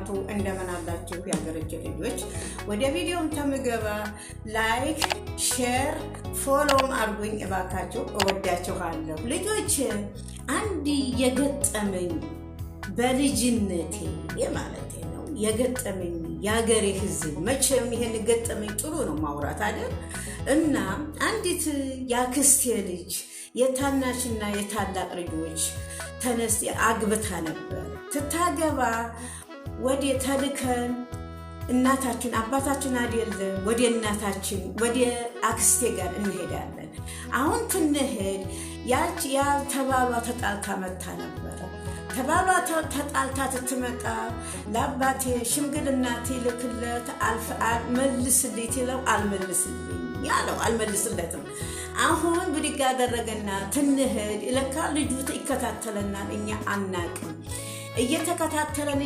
ወበረካቱ እንደምን አላችሁ ያገረጀ ልጆች ወደ ቪዲዮም ተመገባ ላይክ ሼር ፎሎው አድርጉኝ እባካችሁ እወዳችኋለሁ ልጆች አንድ የገጠመኝ በልጅነቴ የማለቴ ነው የገጠመኝ ያገሬ ህዝብ መቼም ይሄን ገጠመኝ ጥሩ ነው ማውራት አይደል እና አንዲት ያክስቴ ልጅ የታናሽና የታላቅ ልጆች ተነስ አግብታ ነበር ትታገባ ወደ ተልከን እናታችን አባታችን አይደለም ወደ እናታችን ወደ አክስቴ ጋር እንሄዳለን አሁን ትንሄድ ያቺ ያ ተባባ ተጣልታ መታ ነበር ተባባ ተጣልታ ትመጣ ለአባቴ ሽምግልናቴ ልክለት መልስልኝ ይለው አልመልስልኝ ያለው አልመልስለትም አሁን ብድጋ አደረገና ትንሄድ ለካ ልጁ ይከታተለና እኛ አናቅም እየተከታተለን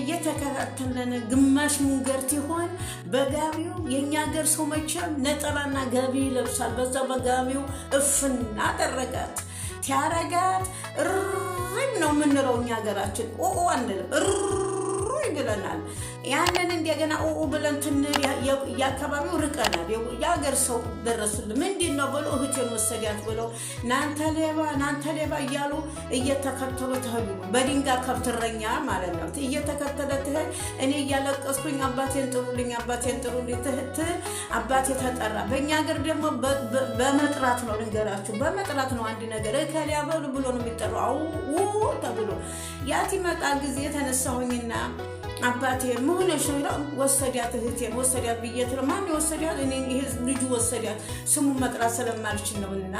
ግማሽ ሙንገርት ይሆን በጋቢው የኛ ሀገር ሰው መቼም ነጠላና ጋቢ ለብሳል በዛ በጋቢው እፍን አደረጋት ሲያረጋት ነው ምንለው እኛ ሀገራችን ኦኦ አንልም ይብለናል ያንን እንደገና ኦኦ ብለን ያከባቢው ርቀናል ያገር ሰው ደረሱልን ምንድነው ብሎ እህቴን ወሰዳት ብሎ ናንተ ሌባ እያሉ እየተከተሉ ተሄዱ በድንጋ ከብትረኛ ማለት ነው እየተከተለ ተሄድ እኔ ያለቀስኩኝ አባቴን ጥሩልኝ አባቴ ተጠራ በእኛ ሀገር ደግሞ በመጥራት ነው ልንገራችሁ በመጥራት ነው አንድ ነገር ከሊያ ብሎ ነው የሚጠራው ተብሎ ያቲ መጣ ጊዜ ተነሳሁኝና አባቴ ሞነሽ ነው ወሰዳት እህቴን ወሰዳት ብየት ማን ወሰዳት እኔ ይሄ ልጅ ወሰዳት ስሙ መጥራት ስለማልችል ነውና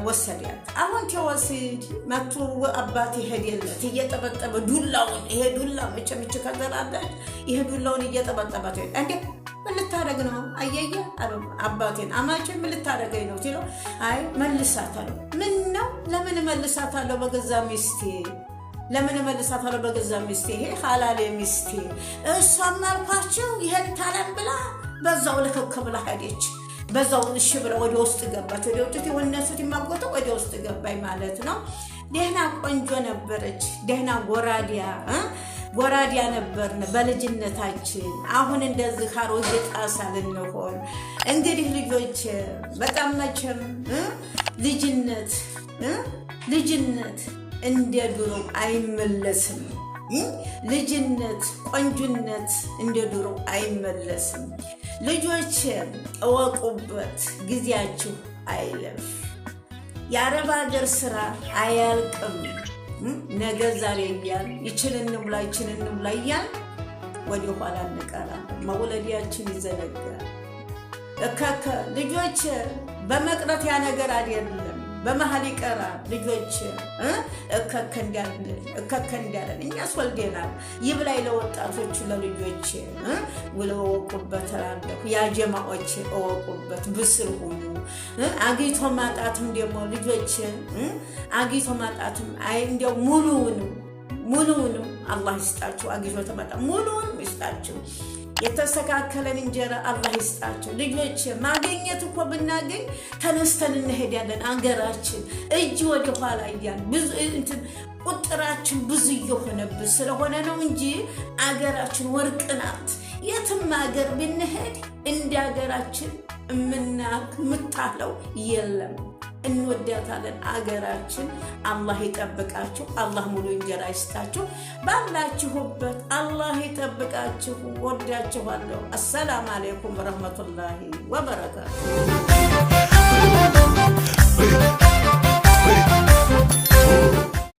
ወሰዳት አሁን ተወስድ መጥቶ አባቴ ሄደለት እየተበጠበ ዱላውን ይሄ ዱላ መቼም ከተራዳች ይሄ ዱላውን እየተበጠበ እንዴ ምን ልታረግ ነው አየየ አባቴን አማቼ ምን ልታረገኝ ነው ሲለው አይ መልሳታለሁ ምን ነው ለምን መልሳታለሁ በገዛ ሚስቴ ለምን መልሳታለሁ በገዛ ሚስቴ ይሄ ሐላል ሚስቴ እሷም አልኳቸው ይሄን ታለም ብላ በዛው ለከከብላ ሄደች በዛው እሺ ብለ ወደ ውስጥ ገባች ወደ ውጭ ወነሱት ይማጎተ ወደ ውስጥ ገባይ ማለት ነው ደህና ቆንጆ ነበረች ደህና ጎራዲያ ነበርነ በልጅነታችን አሁን እንደዚህ ካሮጌ ጣሳልን ነው እንግዲህ ልጆች በጣም መቼም ልጅነት እንደ ድሮ አይመለስም ልጅነት ቆንጆነት እንደ ድሮ አይመለስም ልጆች እወቁበት ጊዜያችሁ አይለፍ የአረብ ሀገር ስራ አያልቅም ነገ ዛሬ ይያል ይችልንም ላይ ወደ ኋላ እንቀራለን መውለዲያችን ይዘነጋል ልጆች በመቅረት ያ ነገር አይደለም በመሃል ይቀራል ልጆች እከከንዳለን እኛስ ወልደናል ይብላይ ለወጣቶች ለልጆች ወለወቁበት አላልኩ ያ ጀማዎች ወቁበት ብስል ሁሉ አግይቶ ማጣትም ደግሞ ልጆች አግይቶ ማጣትም አይ እንደው ሙሉውን አላህ ይስጣችሁ አግይቶ ተማጣ ሙሉውን ይስጣችሁ የተሰካከለን እንጀራ አላህ ይስጣችሁ ልጆች ማግኘት እኮ ብናገኝ ተነስተን እንሄዳለን አንገራችን እጅ ወደ ኋላ ይያል ብዙ ቁጥራችን ብዙ እየሆነብን ስለሆነ ነው እንጂ አገራችን ወርቅ ናት የትም ሀገር ብንሄድ እንደ ሀገራችን ምታለው የለም እንወዳታለን አገራችን አላህ ይጠብቃችሁ አላህ ሙሉ እንጀራ ይስጣችሁ ባላችሁበት አላህ ይጠብቃችሁ ወዳችኋለሁ አሰላሙ አለይኩም ወራህመቱላሂ ወበረካቱ